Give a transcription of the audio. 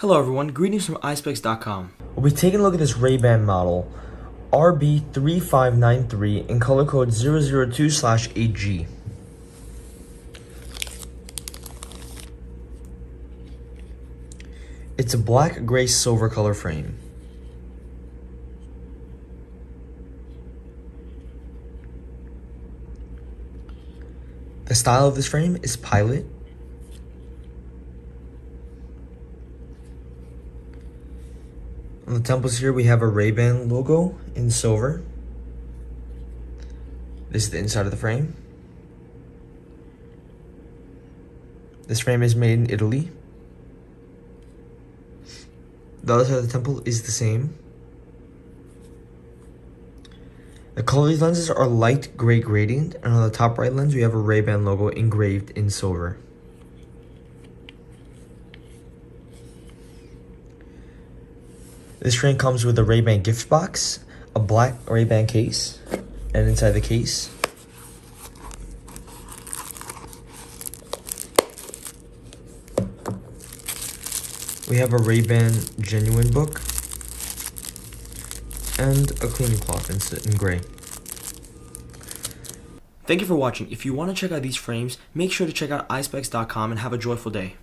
Hello everyone, greetings from Eyespecs.com. We'll be taking a look at this Ray-Ban model, RB3593 in color code 002/8G. It's a black, gray, silver color frame. The style of this frame is Pilot. On the temples here we have a Ray-Ban logo in silver. This is the inside of the frame. This frame is made in Italy. The other side of the temple is the same. The color of these lenses are light gray gradient, and on the top right lens we have a Ray-Ban logo engraved in silver. This frame comes with a Ray-Ban gift box, a black Ray-Ban case, and inside the case we have a Ray-Ban genuine book and a cleaning cloth in gray. Thank you for watching. If you want to check out these frames, make sure to check out Eyespecs.com and have a joyful day.